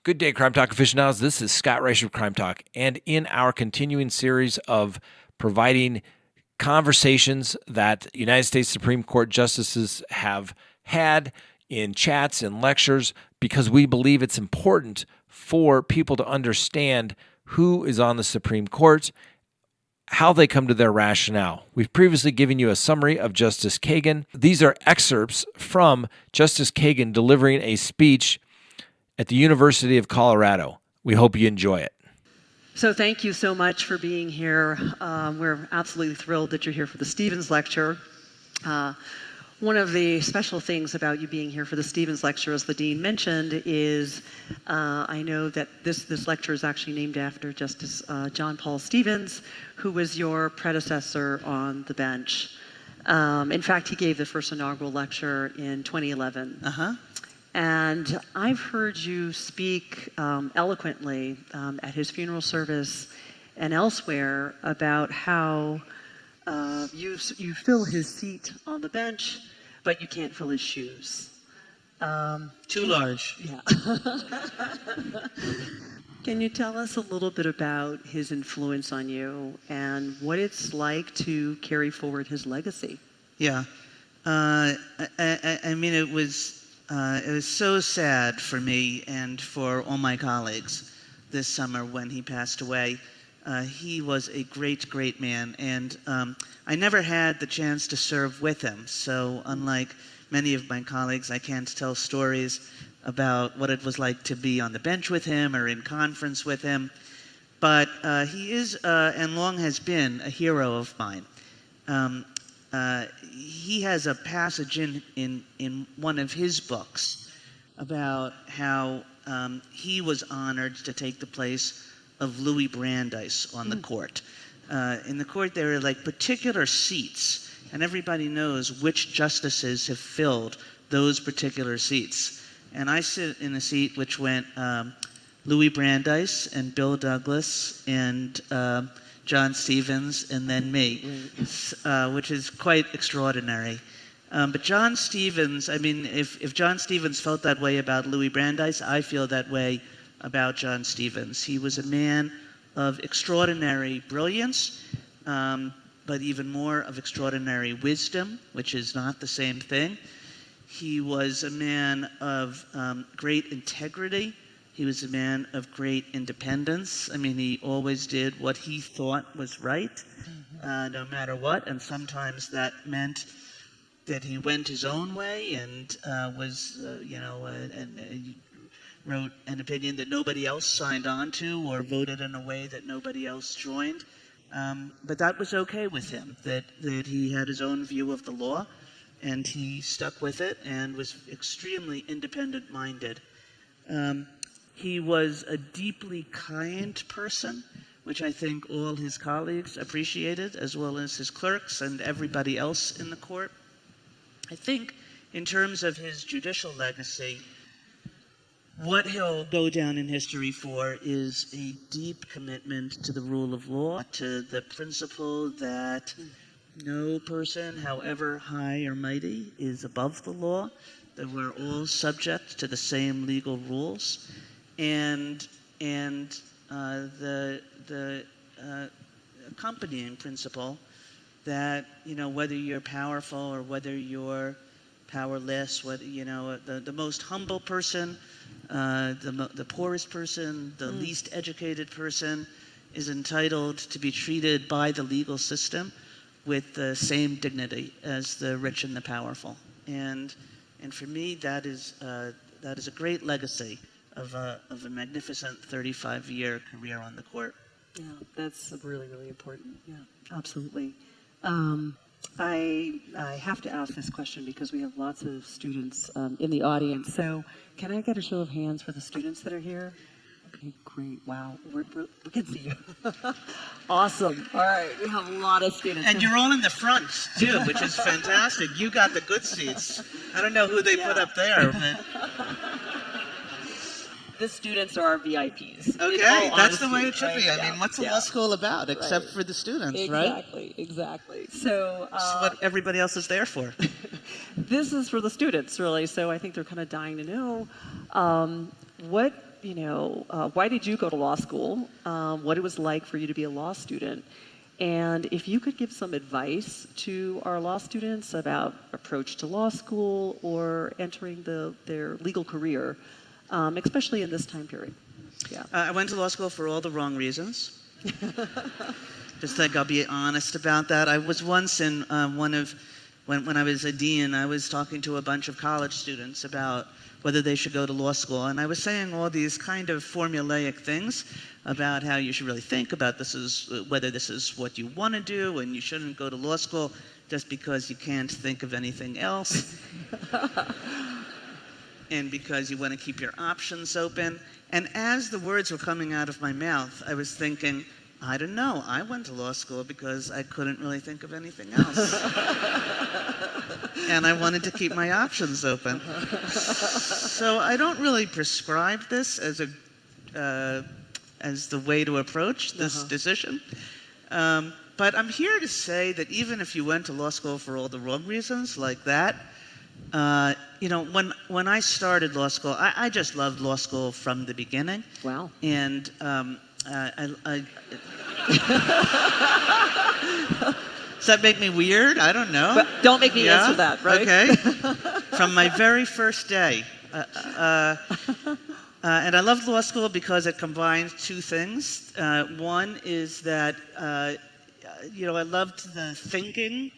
Good day, Crime Talk aficionados. This is Scott Reisch of Crime Talk, and in our continuing series of providing conversations that United States Supreme Court justices have had in chats and lectures, because we believe it's important for people to understand who is on the Supreme Court, how they come to their rationale. We've previously given you a summary of Justice Kagan. These are excerpts from Justice Kagan delivering a speech at the University of Colorado. We hope you enjoy it. So thank you so much for being here. We're absolutely thrilled that you're here for the Stevens Lecture. One of the special things about you being here for the Stevens Lecture, as the Dean mentioned, is I know that this lecture is actually named after Justice John Paul Stevens, who was your predecessor on the bench. In fact, he gave the first inaugural lecture in 2011. And I've heard you speak eloquently at his funeral service and elsewhere about how you fill his seat on the bench, but you can't fill his shoes. Too large. Yeah. Can you tell us a little bit about his influence on you and what it's like to carry forward his legacy? Yeah. I mean, it was so sad for me and for all my colleagues this summer when he passed away. He was a great, great man, and I never had the chance to serve with him. So unlike many of my colleagues, I can't tell stories about what it was like to be on the bench with him or in conference with him. But he is, and long has been, a hero of mine. He has a passage in one of his books about how he was honored to take the place of Louis Brandeis on the court. In the court, there are like particular seats, and everybody knows which justices have filled those particular seats. And I sit in a seat which went Louis Brandeis and Bill Douglas and John Stevens, and then me, which is quite extraordinary. But John Stevens, I mean, if John Stevens felt that way about Louis Brandeis, I feel that way about John Stevens. He was a man of extraordinary brilliance, but even more of extraordinary wisdom, which is not the same thing. He was a man of great integrity. He was a man of great independence. I mean, he always did what he thought was right, no matter what. And sometimes that meant that he went his own way and wrote an opinion that nobody else signed on to or voted in a way that nobody else joined. But that was okay with him, that he had his own view of the law, and he stuck with it and was extremely independent-minded. He was a deeply kind person, which I think all his colleagues appreciated, as well as his clerks and everybody else in the court. I think in terms of his judicial legacy, what he'll go down in history for is a deep commitment to the rule of law, to the principle that no person, however high or mighty, is above the law, that we're all subject to the same legal rules. And the accompanying principle that, whether you're powerful or whether you're powerless, whether, the most humble person, the poorest person, the least educated person is entitled to be treated by the legal system with the same dignity as the rich and the powerful. And for me, that is a great legacy of a magnificent 35-year career on the court. Yeah, that's really, really important. Yeah, absolutely. I have to ask this question because we have lots of students in the audience. So can I get a show of hands for the students that are here? Okay, great. Wow. We can see you. Awesome. All right. We have a lot of students. And you're all in the front, too, which is fantastic. You got the good seats. I don't know who they put up there, but... The students are our VIPs. Okay, that's the way it should be. Right? I mean, what's the law school about except for the students, right? Exactly. So that's what everybody else is there for. This is for the students, really. So I think they're kind of dying to know what why did you go to law school? What it was like for you to be a law student? And if you could give some advice to our law students about approach to law school or entering their legal career, especially in this time period. Yeah. I went to law school for all the wrong reasons. Just like I'll be honest about that. I was once in when I was a dean, I was talking to a bunch of college students about whether they should go to law school. And I was saying all these kind of formulaic things about how you should really think about whether this is what you want to do, and you shouldn't go to law school just because you can't think of anything else. And because you want to keep your options open. And as the words were coming out of my mouth, I was thinking, I don't know. I went to law school because I couldn't really think of anything else. And I wanted to keep my options open. So I don't really prescribe this as the way to approach this decision. But I'm here to say that even if you went to law school for all the wrong reasons, like that, when I started law school, I just loved law school from the beginning. Wow. And does that make me weird? I don't know. But don't make me answer that, right? Okay. From my very first day. And I loved law school because it combines two things. One is that, I loved the thinking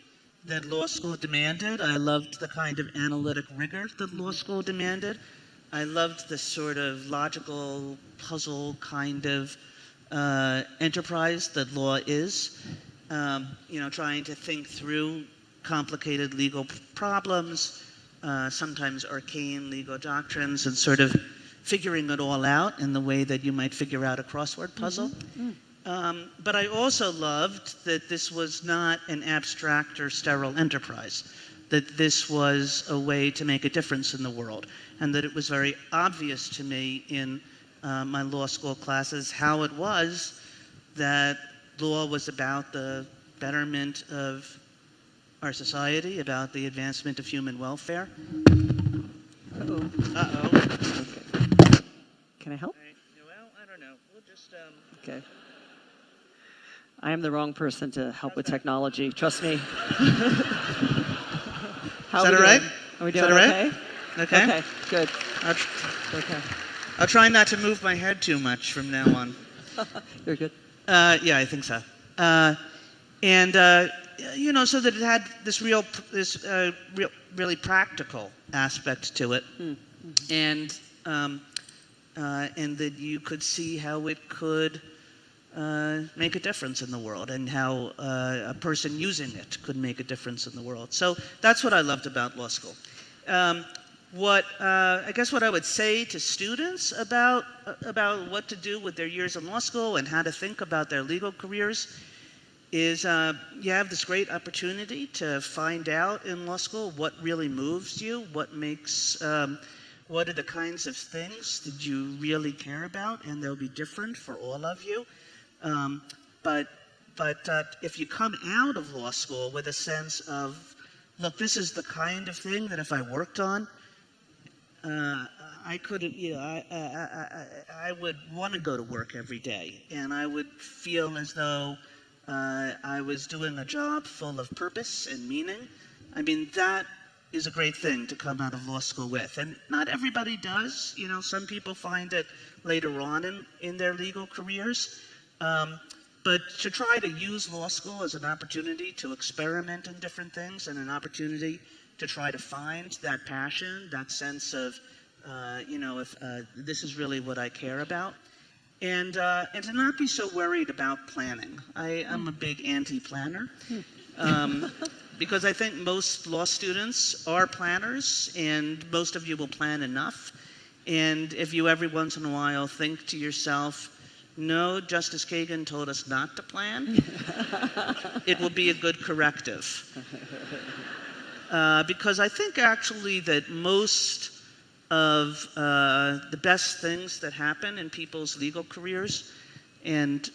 that law school demanded. I loved the kind of analytic rigor that law school demanded. I loved the sort of logical puzzle kind of enterprise that law is. Trying to think through complicated legal problems, sometimes arcane legal doctrines, and sort of figuring it all out in the way that you might figure out a crossword puzzle. But I also loved that this was not an abstract or sterile enterprise, that this was a way to make a difference in the world, and that it was very obvious to me in my law school classes how it was that law was about the betterment of our society, about the advancement of human welfare. Uh-oh. Uh-oh. Can I help? Well, I don't know. We'll just... Okay. I am the wrong person to help with technology. Trust me. How Is that all right? Are we doing okay? Okay. Okay, good. Okay. I'll try not to move my head too much from now on. You're good. Yeah, I think so. So that it had this really practical aspect to it, and that you could see how it could make a difference in the world, and how a person using it could make a difference in the world. So that's what I loved about law school. What I would say to students about what to do with their years in law school and how to think about their legal careers is you have this great opportunity to find out in law school what really moves you, what are the kinds of things that you really care about, and they'll be different for all of you. But if you come out of law school with a sense of, look, this is the kind of thing that if I worked on, I couldn't, I would want to go to work every day, and I would feel as though I was doing a job full of purpose and meaning. I mean, that is a great thing to come out of law school with, and not everybody does. Some people find it later on in their legal careers, but to try to use law school as an opportunity to experiment in different things, and an opportunity to try to find that passion, that sense of, if this is really what I care about, and to not be so worried about planning. I'm a big anti-planner, because I think most law students are planners, and most of you will plan enough. And if you every once in a while think to yourself, no, Justice Kagan told us not to plan, it will be a good corrective. Because I think actually that most of the best things that happen in people's legal careers, and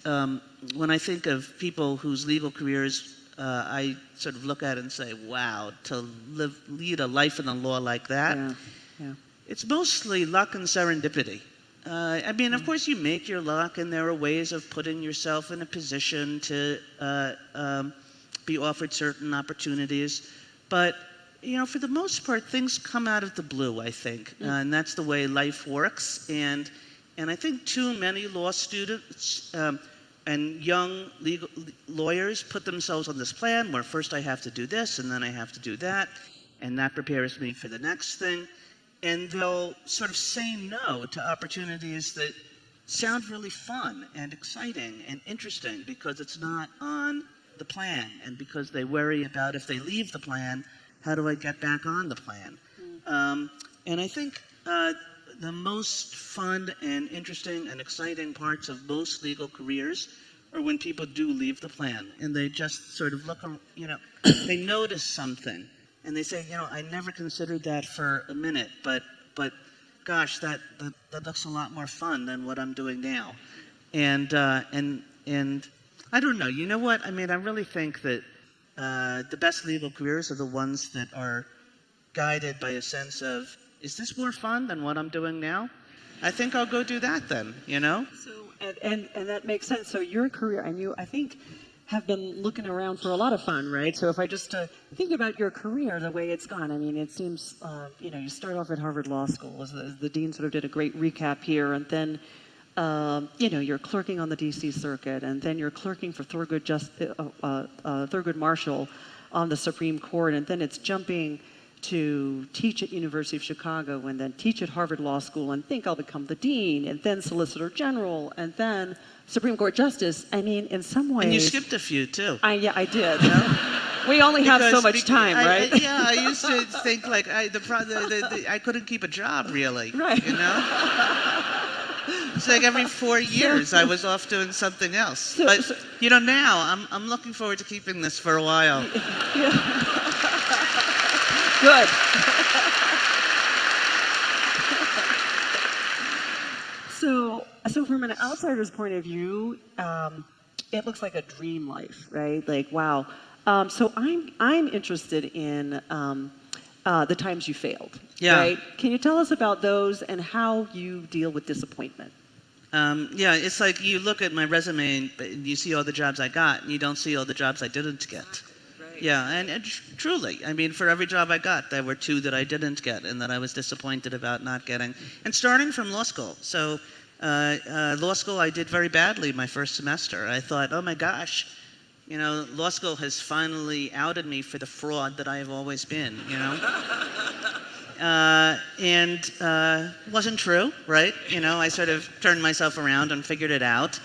when I think of people whose legal careers I sort of look at and say, wow, to lead a life in the law like that, yeah. It's mostly luck and serendipity. I mean, of course, you make your luck, and there are ways of putting yourself in a position to be offered certain opportunities. But, for the most part, things come out of the blue, I think. And that's the way life works. And I think too many law students and young legal lawyers put themselves on this plan where first I have to do this, and then I have to do that, and that prepares me for the next thing. And they'll sort of say no to opportunities that sound really fun and exciting and interesting because it's not on the plan, and because they worry about if they leave the plan, how do I get back on the plan? And I think the most fun and interesting and exciting parts of most legal careers are when people do leave the plan and they just sort of look, they notice something. And they say, I never considered that for a minute, but gosh, that looks a lot more fun than what I'm doing now. And I don't know. You know what? I mean, I really think that the best legal careers are the ones that are guided by a sense of, is this more fun than what I'm doing now? I think I'll go do that then, So, and that makes sense. So your career, and you, I think, have been looking around for a lot of fun, right? So if I just think about your career, the way it's gone, I mean, it seems, you start off at Harvard Law School, as the dean sort of did a great recap here, and then, you're clerking on the D.C. Circuit, and then you're clerking for Thurgood Marshall on the Supreme Court, and then it's jumping to teach at University of Chicago, and then teach at Harvard Law School, and think I'll become the dean, and then Solicitor General, and then Supreme Court Justice. I mean, in some ways... And you skipped a few, too. Yeah, I did. We only have so much time, right? I used to think, like, I couldn't keep a job, really. Right. It's like every 4 years I was off doing something else. But, now I'm looking forward to keeping this for a while. Yeah. Good. So from an outsider's point of view, it looks like a dream life, right? Like, wow. So I'm interested in the times you failed, right? Can you tell us about those and how you deal with disappointment? It's like you look at my resume and you see all the jobs I got, and you don't see all the jobs I didn't get. Right. Yeah, and truly, I mean, for every job I got, there were 2 that I didn't get and that I was disappointed about not getting. And starting from law school. So law school, I did very badly my first semester. I thought, oh my gosh, law school has finally outed me for the fraud that I have always been, And wasn't true, right? I sort of turned myself around and figured it out.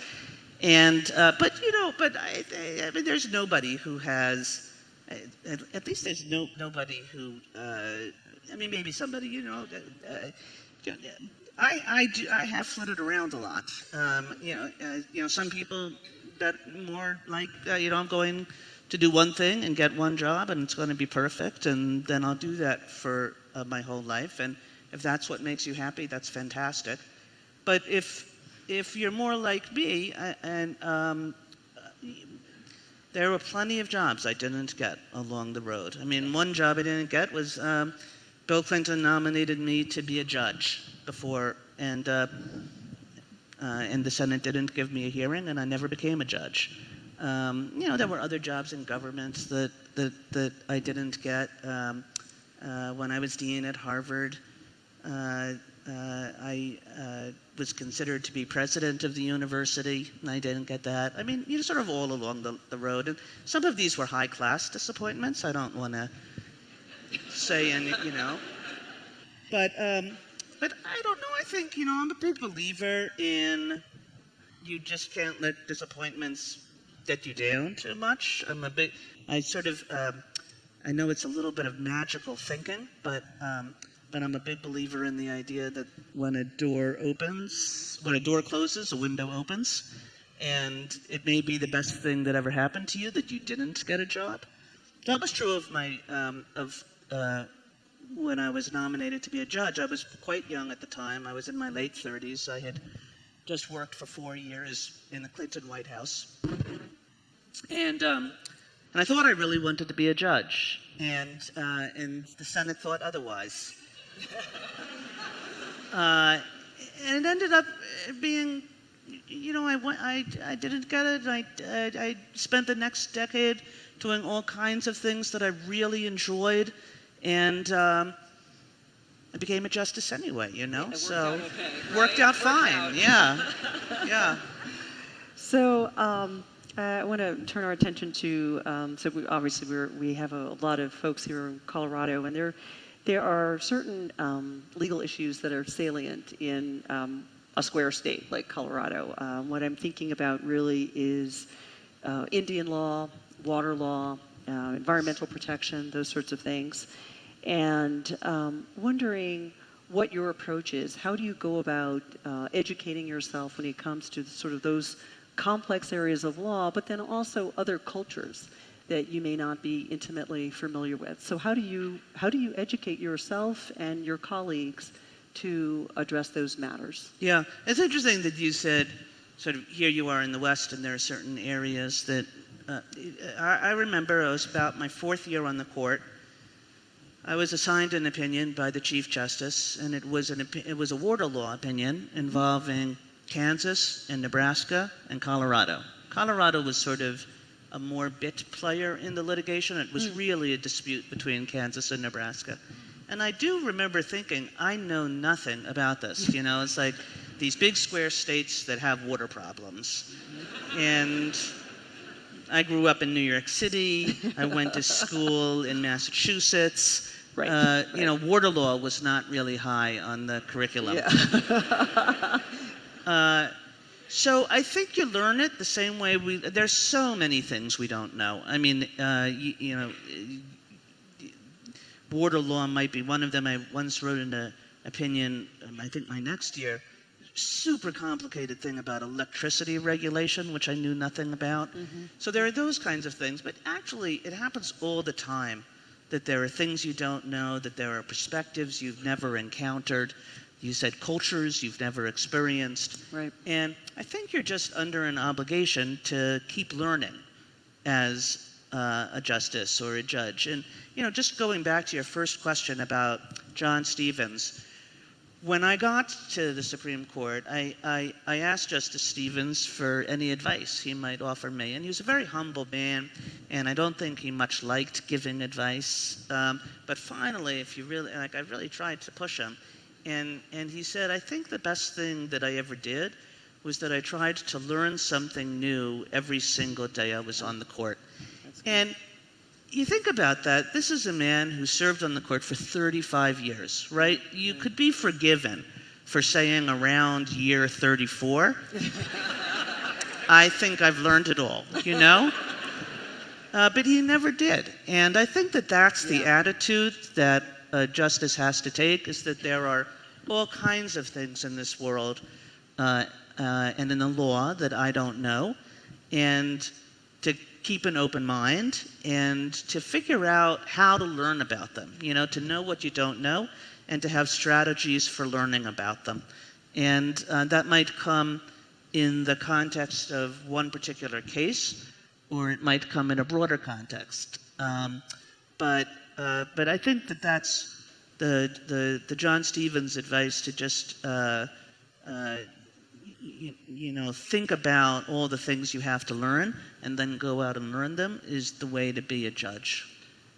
And but I mean, there's nobody who has. At least there's nobody who. I mean, maybe somebody. I have flitted around a lot. Some people that more like I'm going to do one thing and get one job and it's going to be perfect, and then I'll do that for my whole life. And if that's what makes you happy, that's fantastic. But if you're more like me, there were plenty of jobs I didn't get along the road. I mean, one job I didn't get was Bill Clinton nominated me to be a judge before, and the Senate didn't give me a hearing, and I never became a judge. There were other jobs in government that I didn't get. When I was dean at Harvard, I was considered to be president of the university, and I didn't get that. I mean, sort of all along the road. And some of these were high-class disappointments. I don't want to say any, But I don't know. I think, I'm a big believer in you just can't let disappointments get you down too much. I know it's a little bit of magical thinking, but I'm a big believer in the idea that when a door closes, a window opens, and it may be the best thing that ever happened to you that you didn't get a job. That was true of when I was nominated to be a judge. I was quite young at the time. I was in my late 30s. I had just worked for 4 years in the Clinton White House, and I thought I really wanted to be a judge, and the Senate thought otherwise. it ended up being, I didn't get it. I spent the next decade doing all kinds of things that I really enjoyed, and I became a justice anyway, so worked out fine. Yeah. So I want to turn our attention to, we have a lot of folks here in Colorado, and there are certain legal issues that are salient in a square state like Colorado. What I'm thinking about really is Indian law, water law, environmental protection, those sorts of things. And wondering what your approach is. How do you go about educating yourself when it comes to sort of those complex areas of law, but then also other cultures that you may not be intimately familiar with? So how do you educate yourself and your colleagues to address those matters? Yeah, it's interesting that you said, sort of, here you are in the West, and there are certain areas that I remember. I was about my fourth year on the court. I was assigned an opinion by the Chief Justice, and it was a water law opinion involving Kansas and Nebraska and Colorado. Colorado was sort of a more bit player in the litigation. It was really a dispute between Kansas and Nebraska. And I do remember thinking, I know nothing about this. It's like these big square states that have water problems. And I grew up in New York City. I went to school in Massachusetts. Right. Water law was not really high on the curriculum. Yeah. So I think you learn it the same way there's so many things we don't know. I mean, water law might be one of them. I once wrote an opinion, I think my next year, super complicated thing about electricity regulation, which I knew nothing about. So there are those kinds of things, but actually it happens all the time, that there are things you don't know, that there are perspectives you've never encountered. You said cultures you've never experienced. Right. And I think you're just under an obligation to keep learning as a justice or a judge. And, just going back to your first question about John Stevens, when I got to the Supreme Court, I asked Justice Stevens for any advice he might offer me. And he was a very humble man, and I don't think he much liked giving advice. But finally, I really tried to push him. And he said, I think the best thing that I ever did was that I tried to learn something new every single day I was on the court. And you think about that. This is a man who served on the court for 35 years, right? You could be forgiven for saying around year 34. I think I've learned it all, But he never did. And I think that that's the attitude that justice has to take, is that there are all kinds of things in this world and in the law that I don't know, and to keep an open mind and to figure out how to learn about them, to know what you don't know and to have strategies for learning about them. And that might come in the context of one particular case, or it might come in a broader context. But I think that that's the John Stevens advice, to just think about all the things you have to learn and then go out and learn them, is the way to be a judge.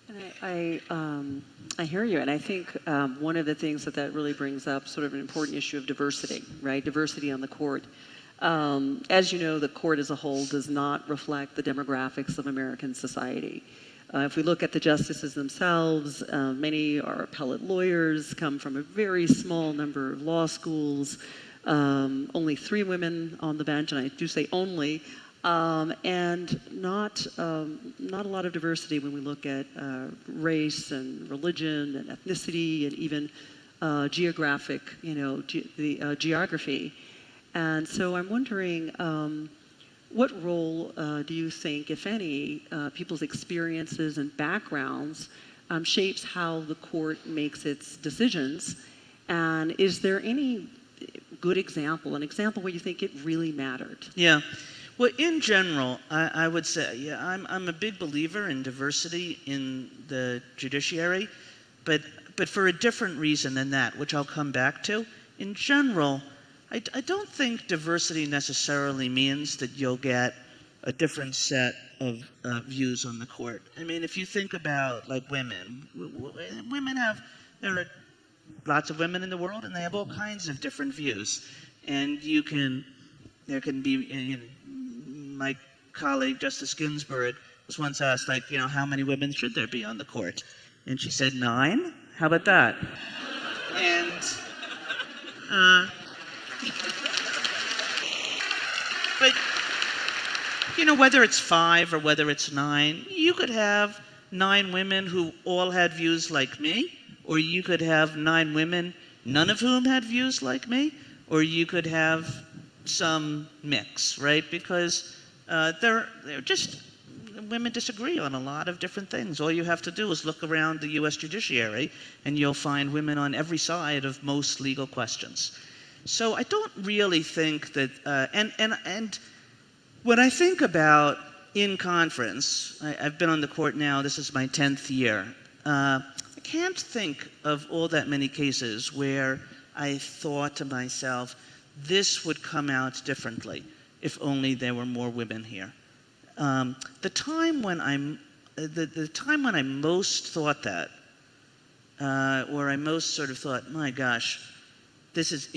And I hear you, and I think one of the things that really brings up sort of an important issue of diversity, right? Diversity on the court. As you know, the court as a whole does not reflect the demographics of American society. If we look at the justices themselves, many are appellate lawyers, come from a very small number of law schools, only 3 women on the bench, and I do say only, and not a lot of diversity when we look at race and religion and ethnicity and even geographic, geography. And so I'm wondering, what role do you think, if any, people's experiences and backgrounds shapes how the court makes its decisions? And is there any good example, an example where you think it really mattered? Yeah. Well, in general, I would say, I'm a big believer in diversity in the judiciary, but for a different reason than that, which I'll come back to. In general, I don't think diversity necessarily means that you'll get a different set of views on the court. I mean, if you think about like women, there are lots of women in the world, and they have all kinds of different views. And there can be, my colleague Justice Ginsburg was once asked, like, how many women should there be on the court? And she said 9. How about that? And but whether it's 5 or whether it's 9, you could have 9 women who all had views like me, or you could have 9 women, none of whom had views like me, or you could have some mix, right? Because they're just women disagree on a lot of different things. All you have to do is look around the U.S. judiciary, and you'll find women on every side of most legal questions. So I don't really think that, and when I think about in conference, I've been on the court now, this is my 10th year. I can't think of all that many cases where I thought to myself, this would come out differently if only there were more women here. The time when I most thought that, or I most sort of thought, my gosh, this is,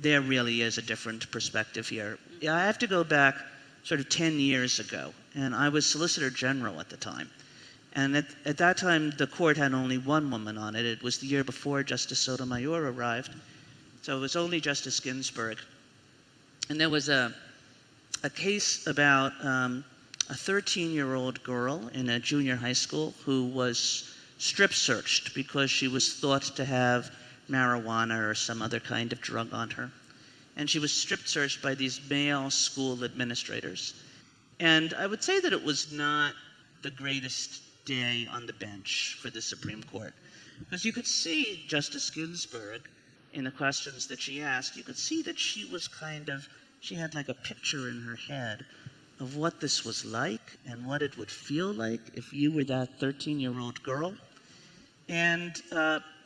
there really is a different perspective here. I have to go back sort of 10 years ago, and I was Solicitor General at the time. And at that time, the court had only one woman on it. It was the year before Justice Sotomayor arrived. So it was only Justice Ginsburg. And there was a case about a 13-year-old girl in a junior high school who was strip searched because she was thought to have marijuana or some other kind of drug on her. And she was strip searched by these male school administrators. And I would say that it was not the greatest day on the bench for the Supreme Court. Because you could see Justice Ginsburg in the questions that she asked, you could see that she was she had like a picture in her head of what this was like and what it would feel like if you were that 13-year-old girl. And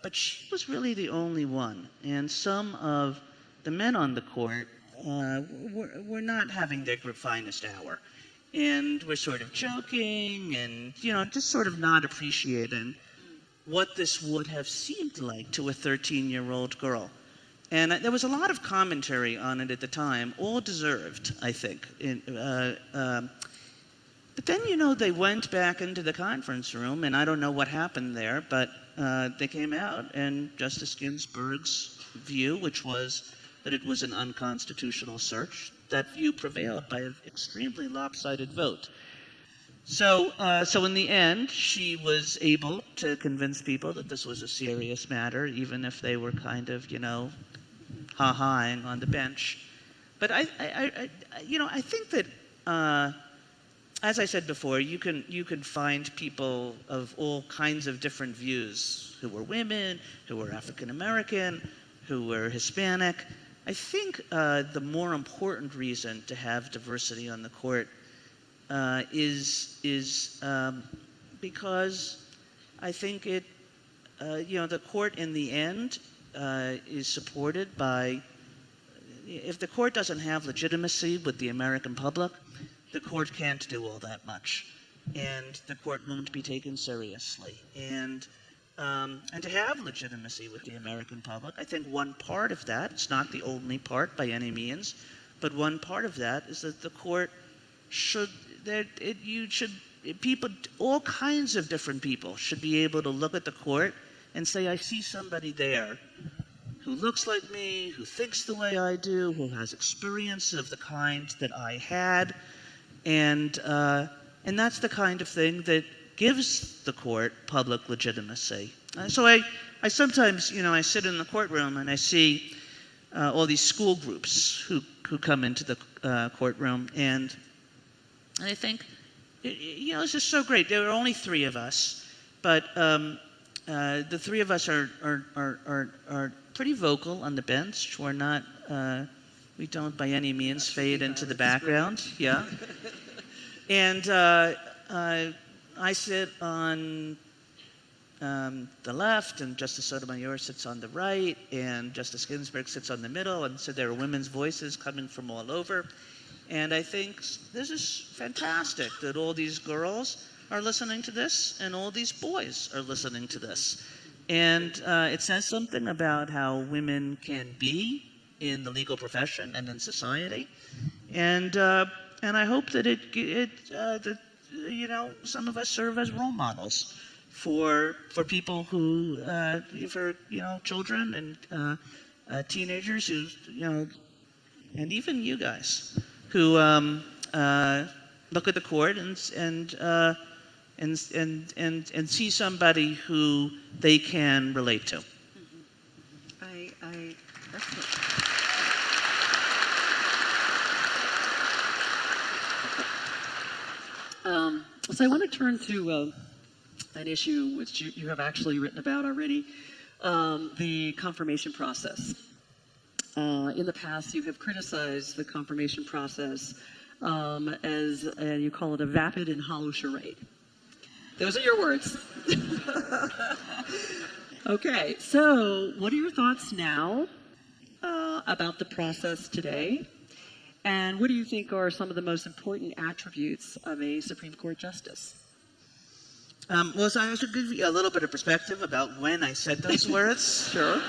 but she was really the only one. And some of the men on the court were not having their finest hour. And were sort of joking and, just sort of not appreciating what this would have seemed like to a 13-year-old girl. And there was a lot of commentary on it at the time, all deserved, I think. But then, they went back into the conference room, and I don't know what happened there, but they came out, and Justice Ginsburg's view, which was that it was an unconstitutional search, that view prevailed by an extremely lopsided vote. So in the end, she was able to convince people that this was a serious matter, even if they were kind of, ha-haing on the bench. But I think that, as I said before, you can find people of all kinds of different views, who were women, who were African American, who were Hispanic. I think the more important reason to have diversity on the court is because I think the court in the end is supported by, if the court doesn't have legitimacy with the American public, the court can't do all that much, and the court won't be taken seriously. And to have legitimacy with the American public, I think one part of that, it's not the only part by any means, but one part of that is that the court all kinds of different people should be able to look at the court and say, I see somebody there who looks like me, who thinks the way I do, who has experience of the kind that I had, and that's the kind of thing that gives the court public legitimacy. So I sometimes, I sit in the courtroom and I see all these school groups who come into the courtroom, and I think, this is so great. There are only 3 of us, but the 3 of us are pretty vocal on the bench. We're not, we don't by any means fade into the background. Yeah. And I sit on the left, and Justice Sotomayor sits on the right, and Justice Ginsburg sits on the middle, and so there are women's voices coming from all over. And I think this is fantastic that all these girls are listening to this, and all these boys are listening to this. And it says something about how women can be in the legal profession and in society. And I hope that some of us serve as role models for people who, for children and teenagers who, and even you guys who look at the court and see somebody who they can relate to. That's it. So I want to turn to an issue which you have actually written about already, the confirmation process. In the past, you have criticized the confirmation process as, you call it a vapid and hollow charade. Those are your words. Okay, so what are your thoughts now about the process today? And what do you think are some of the most important attributes of a Supreme Court justice? Well, so I should give you a little bit of perspective about when I said those words. Sure.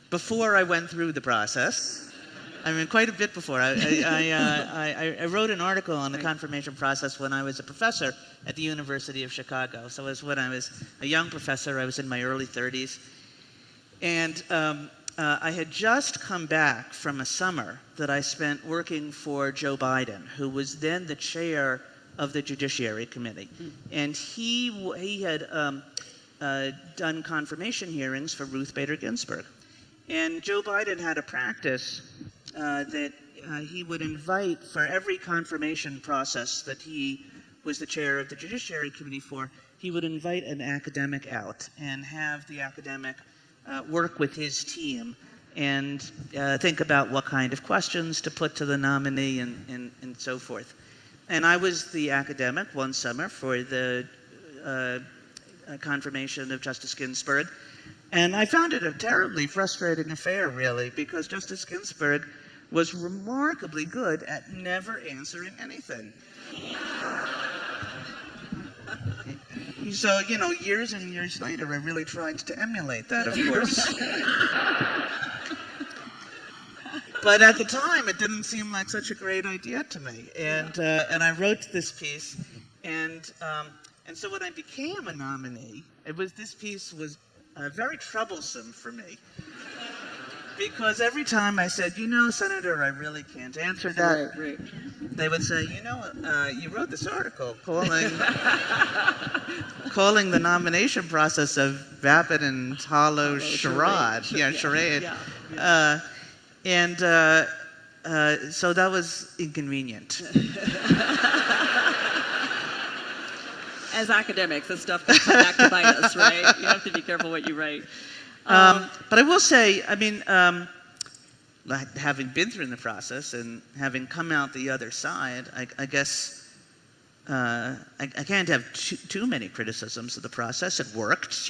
Before I went through the process, I mean, quite a bit before. I wrote an article on the confirmation process when I was a professor at the University of Chicago. So it was when I was a young professor. I was in my early 30s. And I had just come back from a summer that I spent working for Joe Biden, who was then the chair of the Judiciary Committee. And he had done confirmation hearings for Ruth Bader Ginsburg. And Joe Biden had a practice that he would invite, for every confirmation process that he was the chair of the Judiciary Committee for, he would invite an academic out and have the academic work with his team and think about what kind of questions to put to the nominee and so forth. And I was the academic one summer for the confirmation of Justice Ginsburg. And I found it a terribly frustrating affair, really, because Justice Ginsburg was remarkably good at never answering anything. So, years and years later, I really tried to emulate that, of course. But at the time, it didn't seem like such a great idea to me. And I wrote this piece, and so when I became a nominee, this piece was very troublesome for me. Because every time I said, Senator, I really can't answer that, Right. They would say, you wrote this article calling the nomination process a vapid and hollow charade. Charade. Yeah. So that was inconvenient. As academics, this stuff can come back to bite us, right? You have to be careful what you write. But I will say, having been through the process and having come out the other side, I guess I can't have too many criticisms of the process. It worked,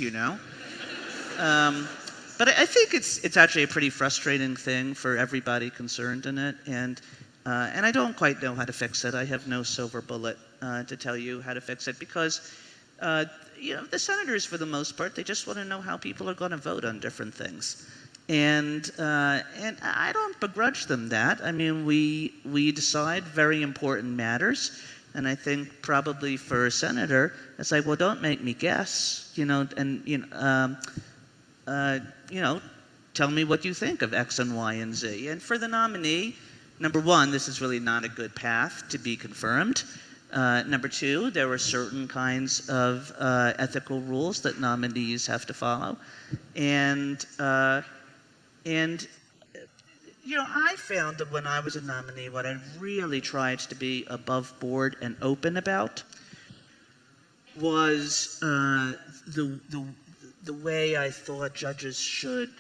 But I think it's actually a pretty frustrating thing for everybody concerned in it, and I don't quite know how to fix it. I have no silver bullet to tell you how to fix it, because the senators, for the most part, they just want to know how people are going to vote on different things, and I don't begrudge them that. I mean, we decide very important matters, and I think probably for a senator, it's like, well, don't make me guess, tell me what you think of X and Y and Z. And for the nominee, number one, this is really not a good path to be confirmed. Number two, there are certain kinds of ethical rules that nominees have to follow. And I found that when I was a nominee, what I really tried to be above board and open about was the way I thought judges should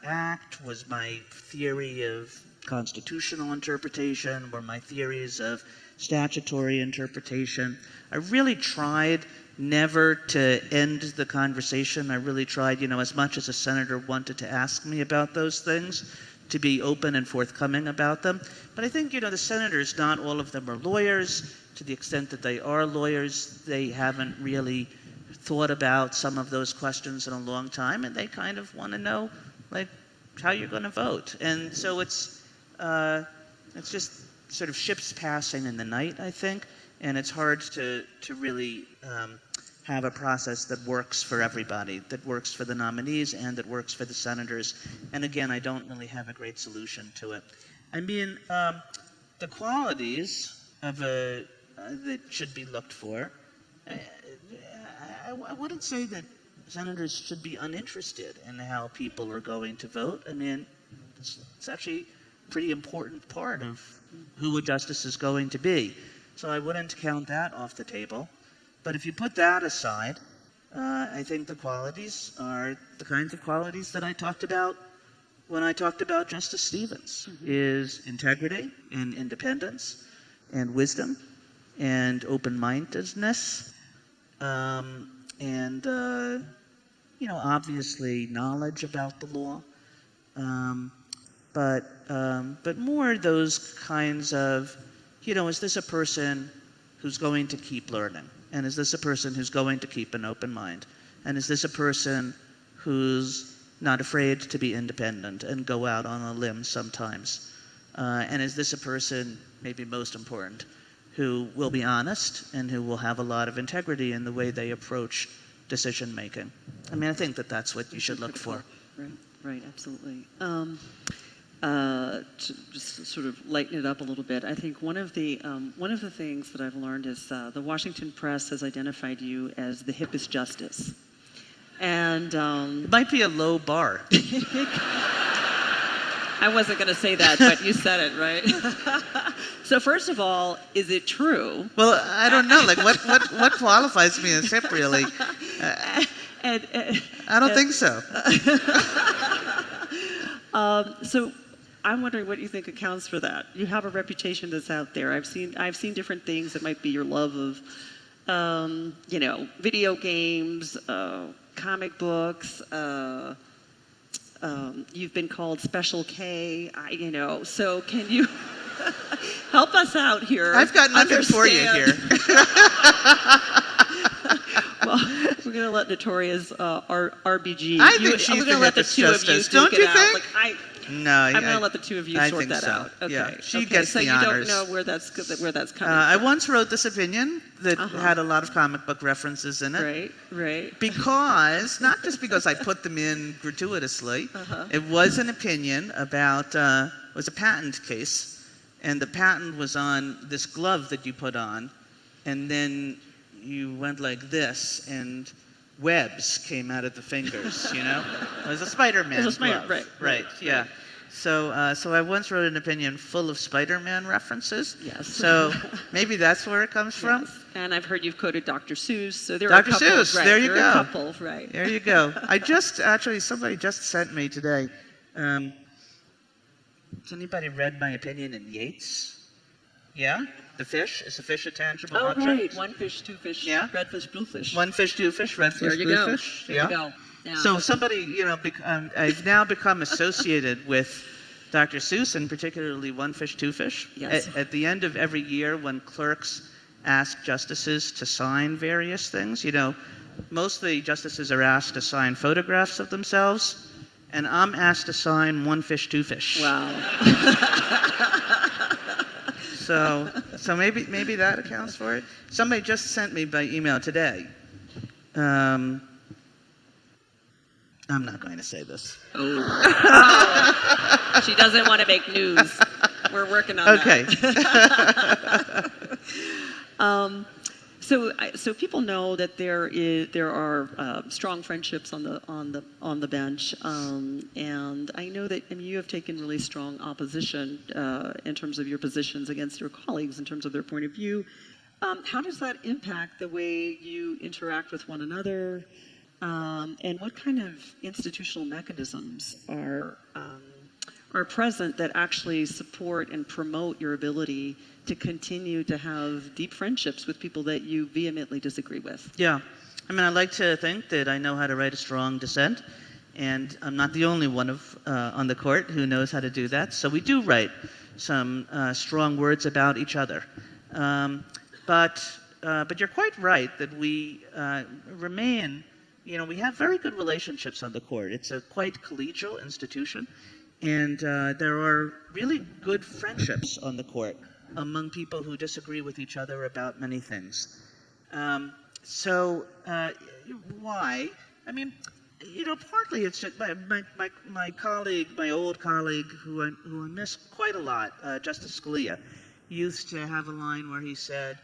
act, was my theory of constitutional interpretation, were my theories of statutory interpretation. I really tried never to end the conversation. I really tried, as much as a senator wanted to ask me about those things, to be open and forthcoming about them. But I think, the senators, not all of them are lawyers. To the extent that they are lawyers, they haven't really thought about some of those questions in a long time, and they kind of want to know, how you're going to vote. And so it's just sort of ships passing in the night, I think, and it's hard to really have a process that works for everybody, that works for the nominees and that works for the senators. And again, I don't really have a great solution to it. I mean, the qualities of that should be looked for. I wouldn't say that senators should be uninterested in how people are going to vote. I mean, it's actually a pretty important part of who a justice is going to be. So I wouldn't count that off the table. But if you put that aside, I think the qualities are the kinds of qualities that I talked about when I talked about Justice Stevens, is integrity and independence and wisdom and open-mindedness and obviously knowledge about the law, but more those kinds of, is this a person who's going to keep learning? And is this a person who's going to keep an open mind? And is this a person who's not afraid to be independent and go out on a limb sometimes? And is this a person, maybe most important, who will be honest and who will have a lot of integrity in the way they approach decision making? I mean, I think that that's what you should look for. Right, absolutely. To just sort of lighten it up a little bit, I think one of the things that I've learned is the Washington Press has identified you as the hippest justice, and it might be a low bar. I wasn't going to say that, but you said it, right? So first of all, is it true? Well, I don't know. What qualifies me as hip, really? I don't think so. So I'm wondering what you think accounts for that. You have a reputation that's out there. I've seen different things. It might be your love of, video games, comic books. You've been called Special K. So can you help us out here? I've got nothing for you here. Well, we're going to let Notorious RBG. I think she's the hippest justice. Don't you think? No, I'm going to let the two of you sort that out. Okay. Yeah, she okay, gets so the you honors. don't know where that's coming I from. once wrote this opinion that had a lot of comic book references in it. Right. Because, not just because I put them in gratuitously, it was an opinion about, it was a patent case, and the patent was on this glove that you put on, and then you went like this, and webs came out of the fingers, It was a Spider-Man glove. Right, yeah. So I once wrote an opinion full of Spider-Man references. Yes. So maybe that's where it comes from. Yes. And I've heard you've quoted Dr. Seuss. So there Dr. are a couple. Seuss, Right, there you go. Are a couple, right. There you go. Somebody just sent me today. Has anybody read my opinion in Yeats? Yeah? The fish? Is the fish a tangible object? Right. One fish, two fish, Yeah? red fish, blue fish. One fish, two fish, red fish, blue fish. There you go. Now, So somebody, I've now become associated with Dr. Seuss, and particularly One Fish, Two Fish. Yes. At the end of every year, when clerks ask justices to sign various things, mostly justices are asked to sign photographs of themselves, and I'm asked to sign One Fish, Two Fish. Wow. So maybe that accounts for it. Somebody just sent me by email today. I'm not going to say this. Oh. She doesn't want to make news. We're working on that. Okay. So people know that there are strong friendships on the bench, and I know that you have taken really strong opposition in terms of your positions against your colleagues in terms of their point of view. How does that impact the way you interact with one another, and what kind of institutional mechanisms are are present that actually support and promote your ability to continue to have deep friendships with people that you vehemently disagree with? Yeah. I mean, I like to think that I know how to write a strong dissent, and I'm not the only one on the court who knows how to do that. So we do write some strong words about each other. But you're quite right that we remain, we have very good relationships on the court. It's a quite collegial institution, and there are really good friendships on the court among people who disagree with each other about many things. So why? I mean, partly it's just my colleague, my old colleague, who I miss quite a lot, Justice Scalia, used to have a line where he said,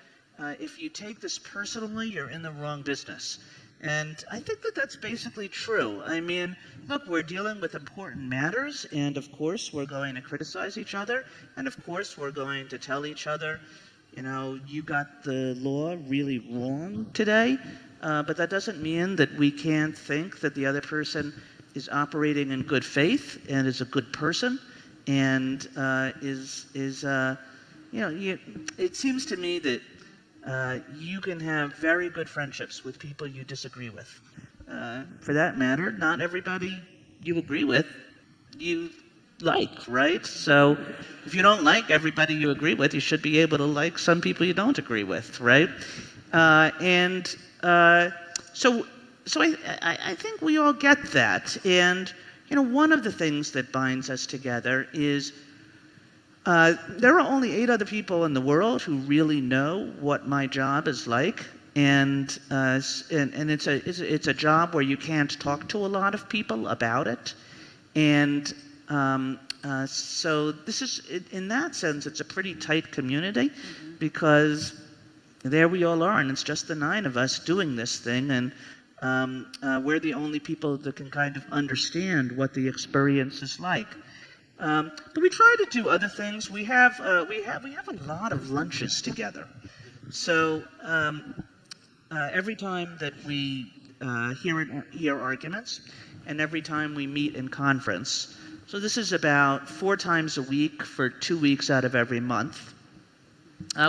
if you take this personally, you're in the wrong business. And I think that that's basically true. I mean, look, we're dealing with important matters, and of course we're going to criticize each other, and of course we're going to tell each other, you got the law really wrong today, but that doesn't mean that we can't think that the other person is operating in good faith and is a good person, and it seems to me that you can have very good friendships with people you disagree with. For that matter, not everybody you agree with, you like, right? So if you don't like everybody you agree with, you should be able to like some people you don't agree with, right? So I think we all get that. And, one of the things that binds us together is there are only 8 other people in the world who really know what my job is like, and it's a job where you can't talk to a lot of people about it, and so this is, in that sense, it's a pretty tight community, because there we all are, and it's just the 9 of us doing this thing, and we're the only people that can kind of understand what the experience is like. But we try to do other things. We have a lot of lunches together. So every time that we hear arguments, and every time we meet in conference. So this is about 4 times a week for 2 weeks out of every month,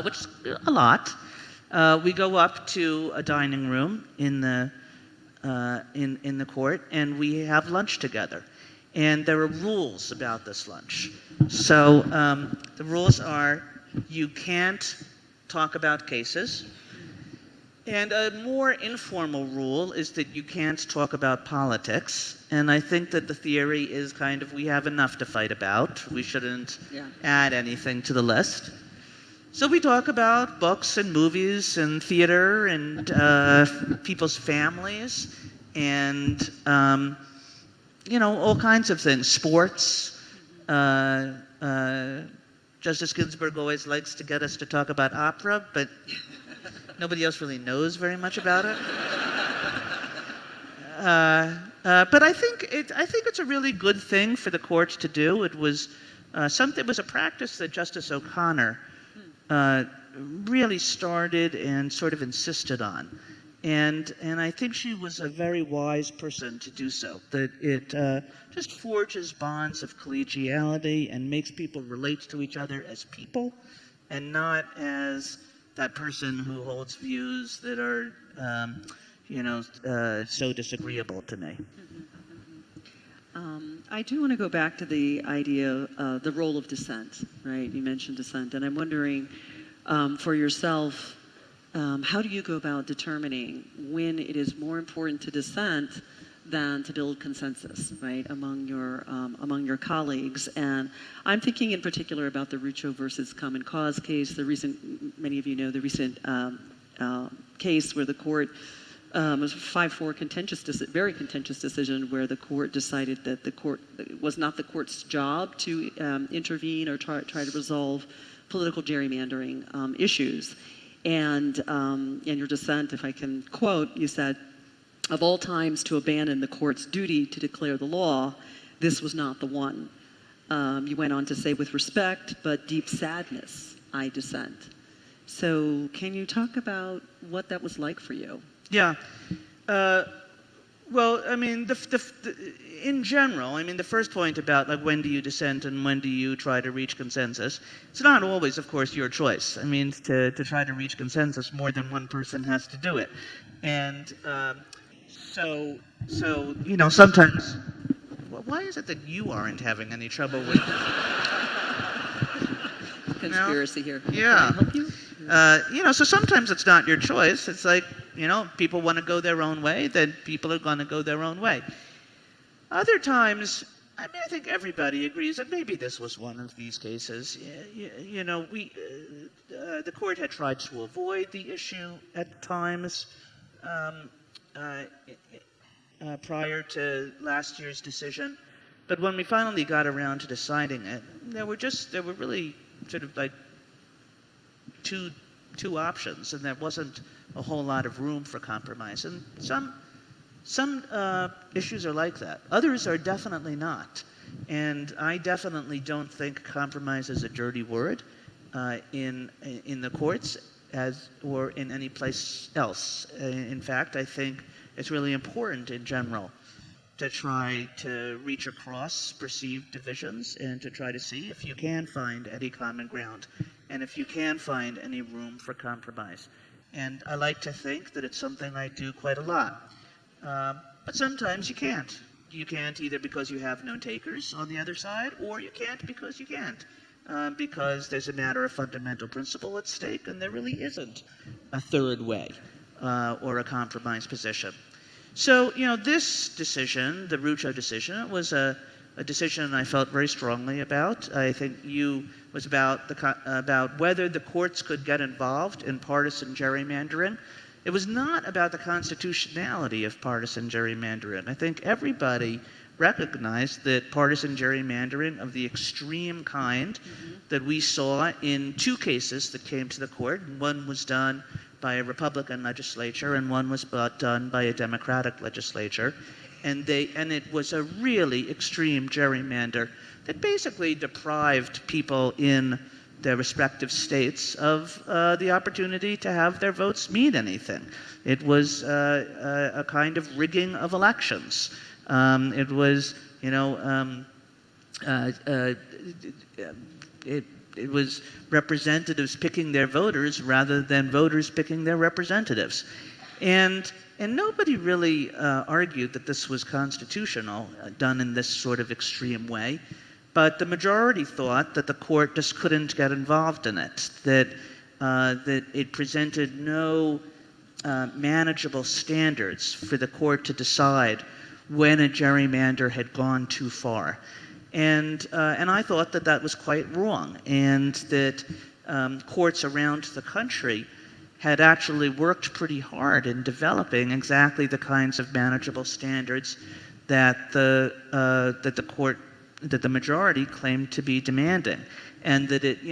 which is a lot. We go up to a dining room in the court, and we have lunch together. And there are rules about this lunch. So the rules are, you can't talk about cases. And a more informal rule is that you can't talk about politics. And I think that the theory is kind of, we have enough to fight about. We shouldn't add anything to the list. So we talk about books and movies and theater and people's families and all kinds of things, sports. Justice Ginsburg always likes to get us to talk about opera, but nobody else really knows very much about it. But I think it's a really good thing for the courts to do. It was a practice that Justice O'Connor really started and sort of insisted on. And I think she was a very wise person to do so, that it just forges bonds of collegiality and makes people relate to each other as people and not as that person who holds views that are, so disagreeable to me. I do want to go back to the idea of the role of dissent, right? You mentioned dissent, and I'm wondering, for yourself, how do you go about determining when it is more important to dissent than to build consensus, right, among your colleagues? And I'm thinking in particular about the Rucho versus Common Cause case, many of you know the recent case where the court was a 5-4 very contentious decision where the court decided that it was not the court's job to intervene or try to resolve political gerrymandering issues. And in your dissent, if I can quote, you said, "Of all times to abandon the court's duty to declare the law, this was not the one." You went on to say, "With respect, but deep sadness, I dissent." So can you talk about what that was like for you? Yeah. Well, I mean, in general, I mean, the first point about like when do you dissent and when do you try to reach consensus, it's not always, of course, your choice. I mean, to try to reach consensus, more than one person has to do it. And so, sometimes, why is it that you aren't having any trouble with Conspiracy here. Yeah. Can I help you? So sometimes it's not your choice. It's like, people want to go their own way, then people are going to go their own way. Other times, I mean, I think everybody agrees that maybe this was one of these cases. The court had tried to avoid the issue at times prior to last year's decision. But when we finally got around to deciding it, there were really sort of like two options, and there wasn't a whole lot of room for compromise. And some issues are like that. Others are definitely not. And I definitely don't think compromise is a dirty word in the courts or in any place else. In fact, I think it's really important in general to try to reach across perceived divisions and to try to see if you can find any common ground and if you can find any room for compromise. And I like to think that it's something I do quite a lot. But sometimes you can't. You can't either because you have no takers on the other side, or you can't because you can't. Because there's a matter of fundamental principle at stake, and there really isn't a third way or a compromise position. So, this decision, the Rucho decision, was a decision I felt very strongly about. I think was about whether the courts could get involved in partisan gerrymandering. It was not about the constitutionality of partisan gerrymandering. I think everybody recognized that partisan gerrymandering of the extreme kind that we saw in two cases that came to the court, and one was done by a Republican legislature and one was done by a Democratic legislature, and it was a really extreme gerrymander that basically deprived people in their respective states of the opportunity to have their votes mean anything. It was a kind of rigging of elections. It was, it was representatives picking their voters rather than voters picking their representatives. And nobody really argued that this was constitutional, done in this sort of extreme way. But the majority thought that the court just couldn't get involved in it, that it presented no manageable standards for the court to decide when a gerrymander had gone too far. And I thought that was quite wrong, and that courts around the country had actually worked pretty hard in developing exactly the kinds of manageable standards that the majority claimed to be demanding, and that it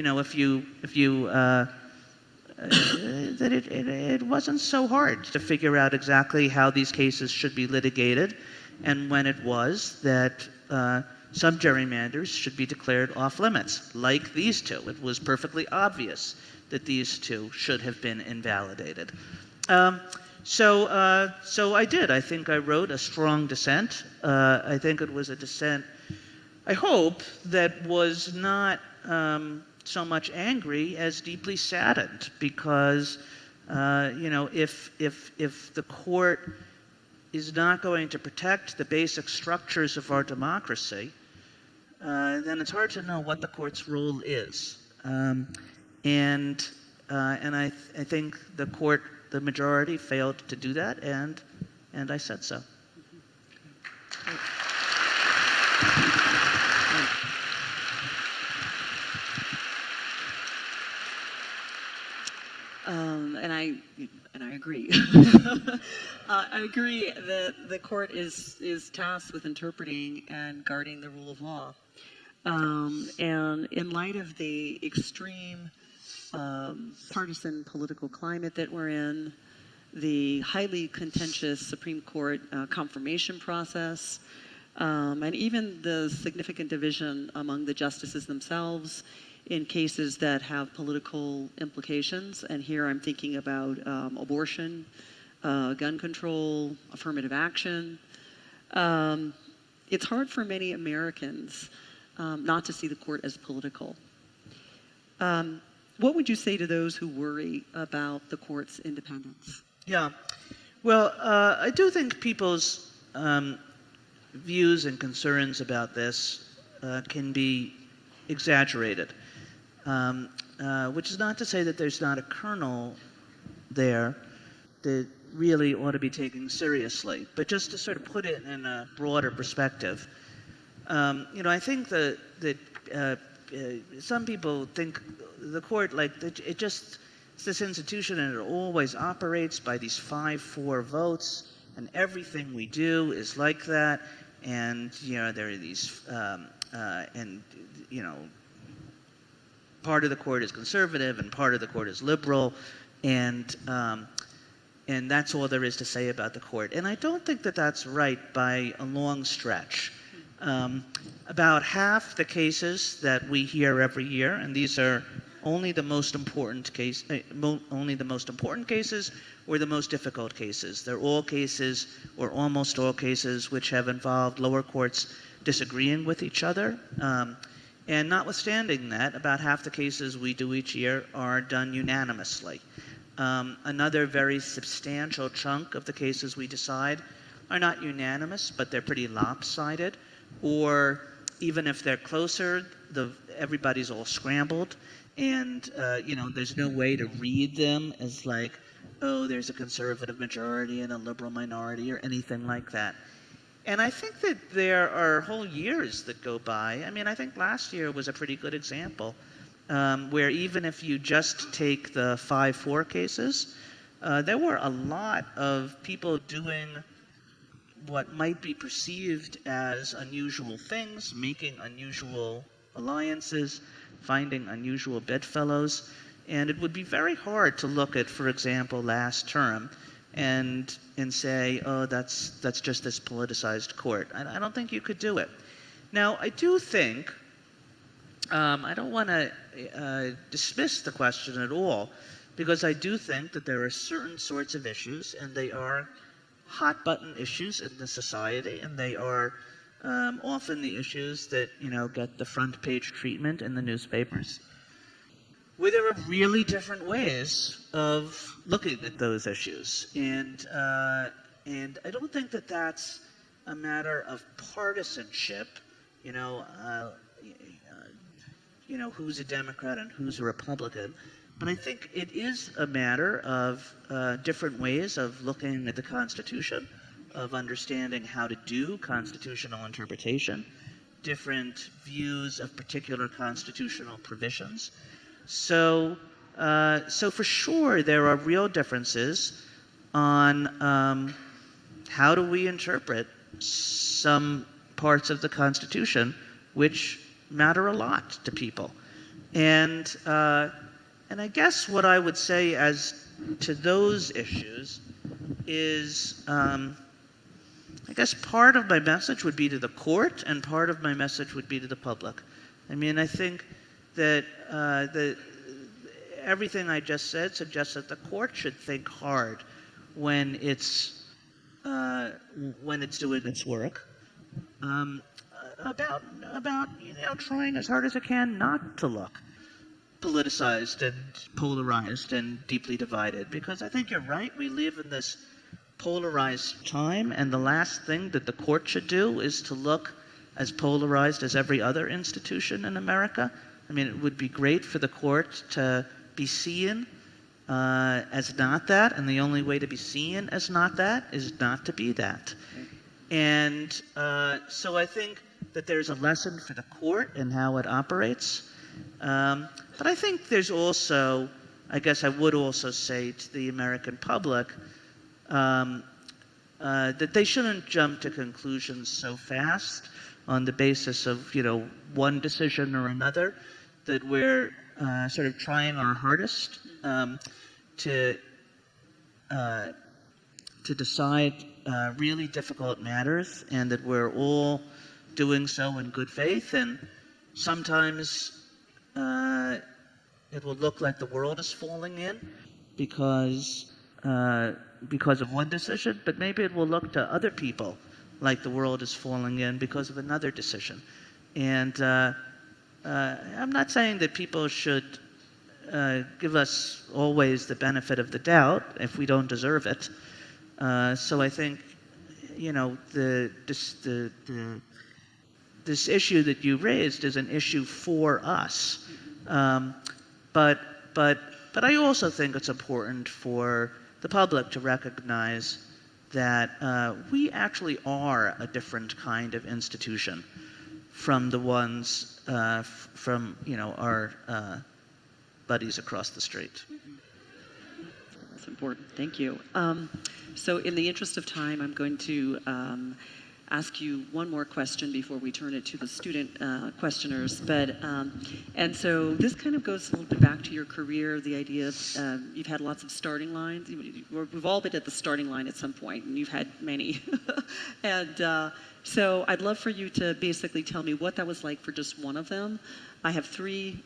wasn't so hard to figure out exactly how these cases should be litigated, and when it was that some gerrymanders should be declared off limits, like these two. It was perfectly obvious that these two should have been invalidated. So I did. I think I wrote a strong dissent. I think it was a dissent, I hope, that was not so much angry as deeply saddened, because if the court is not going to protect the basic structures of our democracy, then it's hard to know what the court's role is. And I think the majority failed to do that, and I said so. And I agree. I agree that the court is tasked with interpreting and guarding the rule of law. And in light of the extreme partisan political climate that we're in, the highly contentious Supreme Court confirmation process, and even the significant division among the justices themselves in cases that have political implications, and here I'm thinking about abortion, gun control, affirmative action. It's hard for many Americans not to see the court as political. What would you say to those who worry about the court's independence? Yeah. Well, I do think people's views and concerns about this can be exaggerated, which is not to say that there's not a kernel there that really ought to be taken seriously, but just to sort of put it in a broader perspective. I think that some people think the court, it's this institution, and it always operates by these 5-4 votes, and everything we do is like that, and there are these, part of the court is conservative and part of the court is liberal, and that's all there is to say about the court. And I don't think that that's right by a long stretch. About half the cases that we hear every year, and these are only the most important cases or the most difficult cases. They're all cases, or almost all cases, which have involved lower courts disagreeing with each other. And notwithstanding that, about half the cases we do each year are done unanimously. Another very substantial chunk of the cases we decide are not unanimous, but they're pretty lopsided. Or even if they're closer, everybody's all scrambled. And, there's no way to read them as like, oh, there's a conservative majority and a liberal minority or anything like that. And I think that there are whole years that go by. I mean, I think last year was a pretty good example, where even if you just take the 5-4 cases, there were a lot of people doing what might be perceived as unusual things, making unusual alliances, finding unusual bedfellows. And it would be very hard to look at, for example, last term and say, oh, that's just this politicized court. I don't think you could do it. Now, I do think, I don't want to dismiss the question at all, because I do think that there are certain sorts of issues, and they are hot-button issues in the society, and they are often the issues that, get the front-page treatment in the newspapers, where there are really different ways of looking at those issues. And I don't think that that's a matter of partisanship, who's a Democrat and who's a Republican. But I think it is a matter of different ways of looking at the Constitution, of understanding how to do constitutional interpretation, different views of particular constitutional provisions. So for sure, there are real differences on how do we interpret some parts of the Constitution which matter a lot to people. And I guess what I would say as to those issues is, I guess part of my message would be to the court, and part of my message would be to the public. I mean, I think that everything I just said suggests that the court should think hard when it's doing its work about trying as hard as it can not to look politicized and polarized and deeply divided. Because I think you're right, we live in this polarized time, and the last thing that the court should do is to look as polarized as every other institution in America. I mean, it would be great for the court to be seen as not that, and the only way to be seen as not that is not to be that. And so I think that there's a lesson for the court in how it operates. But I think there's also, I guess I would also say to the American public, that they shouldn't jump to conclusions so fast on the basis of, one decision or another, that we're sort of trying our hardest to decide really difficult matters, and that we're all doing so in good faith. And sometimes it will look like the world is falling in because because of one decision, but maybe it will look to other people like the world is falling in because of another decision. And I'm not saying that people should give us always the benefit of the doubt if we don't deserve it. So I think, this issue that you raised is an issue for us. But I also think it's important for the public to recognize that we actually are a different kind of institution from the ones from our buddies across the street. That's important. Thank you. So in the interest of time, I'm going to ask you one more question before we turn it to the student questioners. And so this kind of goes a little bit back to your career, the idea of you've had lots of starting lines. We've all been at the starting line at some point, and you've had many. And so I'd love for you to basically tell me what that was like for just one of them. I have three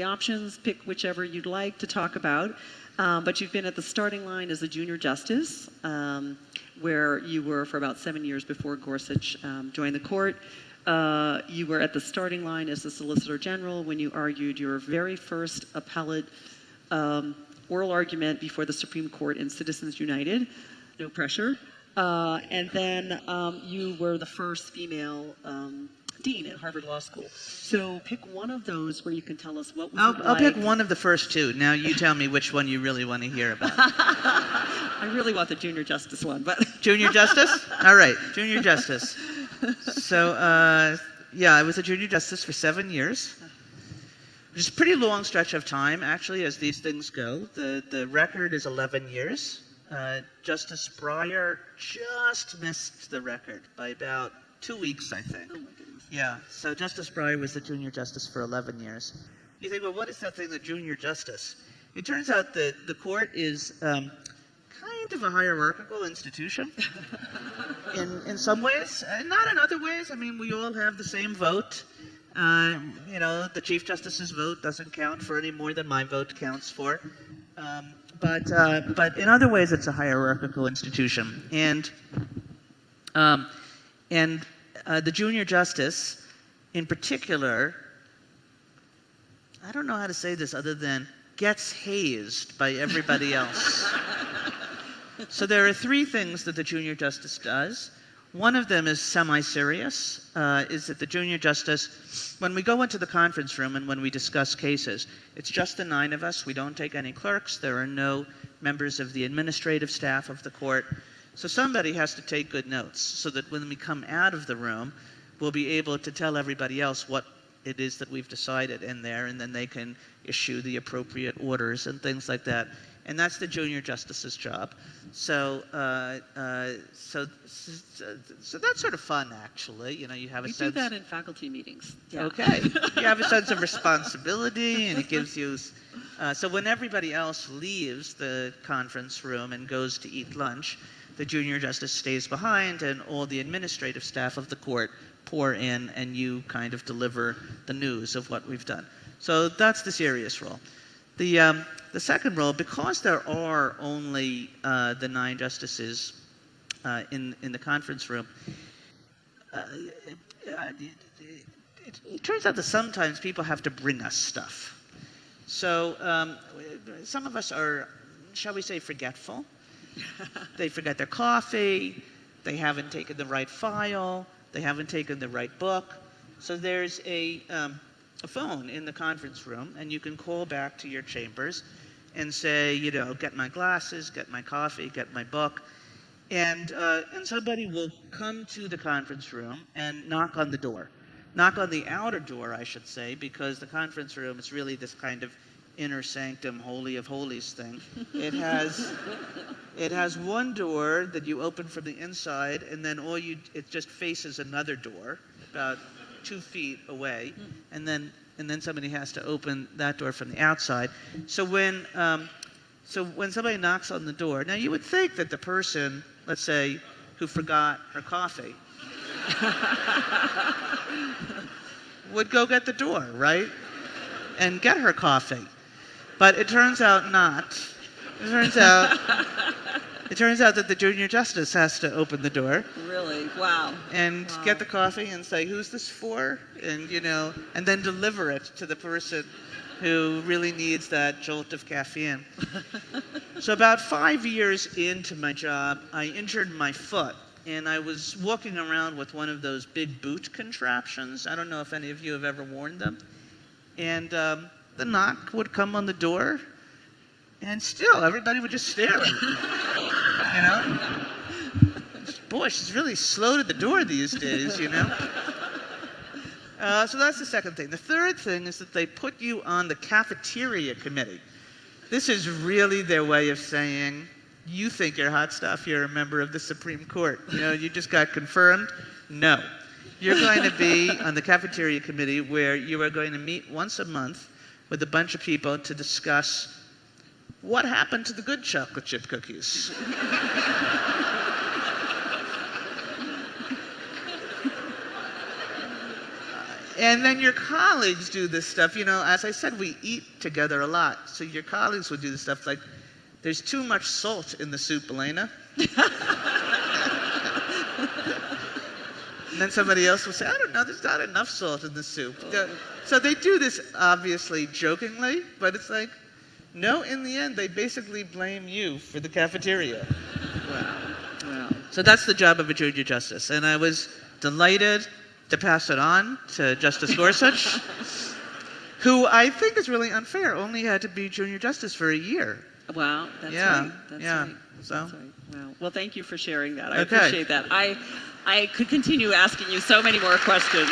options. Pick whichever you'd like to talk about. But you've been at the starting line as a junior justice, where you were for about 7 years before Gorsuch joined the court. You were at the starting line as the Solicitor General when you argued your very first appellate oral argument before the Supreme Court in Citizens United. No pressure. And then you were the first female dean at Harvard Law School. So pick one of those where you can tell us what was it like. I'll pick one of the first two. Now you tell me which one you really want to hear about. I really want the junior justice one, but Junior justice? All right, junior justice. So, I was a junior justice for 7 years, which is a pretty long stretch of time, actually, as these things go. The record is 11 years. Justice Breyer just missed the record by about 2 weeks, I think. oh my goodness. Yeah, so Justice Breyer was the junior justice for 11 years. You think, well, what is that thing, the junior justice? It turns out that the court is kind of a hierarchical institution in some ways, not in other ways. I mean, we all have the same vote. The Chief Justice's vote doesn't count for any more than my vote counts for. But in other ways, it's a hierarchical institution. And the junior justice, in particular, I don't know how to say this other than gets hazed by everybody else. So there are three things that the junior justice does. One of them is semi-serious, is that the junior justice, when we go into the conference room and when we discuss cases, it's just the 9 of us. We don't take any clerks. There are no members of the administrative staff of the court. So somebody has to take good notes so that when we come out of the room, we'll be able to tell everybody else what it is that we've decided in there, and then they can issue the appropriate orders and things like that. And that's the junior justice's job. So that's sort of fun, actually. You have a sense. We do that in faculty meetings. Yeah. Okay. You have a sense of responsibility, and it gives you. So when everybody else leaves the conference room and goes to eat lunch, the junior justice stays behind, and all the administrative staff of the court pour in, and you kind of deliver the news of what we've done. So that's the serious role. The second role, because there are only the 9 justices in the conference room, it turns out that sometimes people have to bring us stuff. So some of us are, shall we say, forgetful. They forget their coffee, they haven't taken the right file, they haven't taken the right book. So there's a phone in the conference room, and you can call back to your chambers and say, get my glasses, get my coffee, get my book. And somebody will come to the conference room and knock on the door. Knock on the outer door, I should say, because the conference room is really this kind of inner sanctum, holy of holies thing. It has one door that you open from the inside, and then it just faces another door about 2 feet away, and then somebody has to open that door from the outside. So when somebody knocks on the door, now you would think that the person, let's say, who forgot her coffee, would go get the door, right? And get her coffee. But it turns out not. It turns out It turns out that the junior justice has to open the door. Really? Wow. And get the coffee and say, who's this for? And, and then deliver it to the person who really needs that jolt of caffeine. So about 5 years into my job, I injured my foot. And I was walking around with one of those big boot contraptions. I don't know if any of you have ever worn them. And the knock would come on the door, and still everybody would just stare at me. Boy, she's really slow to the door these days, So that's the second thing. The third thing is that they put you on the cafeteria committee. This is really their way of saying, you think you're hot stuff, you're a member of the Supreme Court. You just got confirmed. No. You're going to be on the cafeteria committee where you are going to meet once a month with a bunch of people to discuss what happened to the good chocolate chip cookies. And then your colleagues do this stuff. As I said, we eat together a lot. So your colleagues would do this stuff like, there's too much salt in the soup, Elena. And then somebody else will say, I don't know, there's not enough salt in the soup. So they do this obviously jokingly, but it's like, no, in the end, they basically blame you for the cafeteria. Wow. So that's the job of a junior justice. And I was delighted to pass it on to Justice Gorsuch, who I think is really unfair, only had to be junior justice for a year. Wow, that's right. That's right. So. That's right. Wow. Well, thank you for sharing that. I appreciate that. I could continue asking you so many more questions.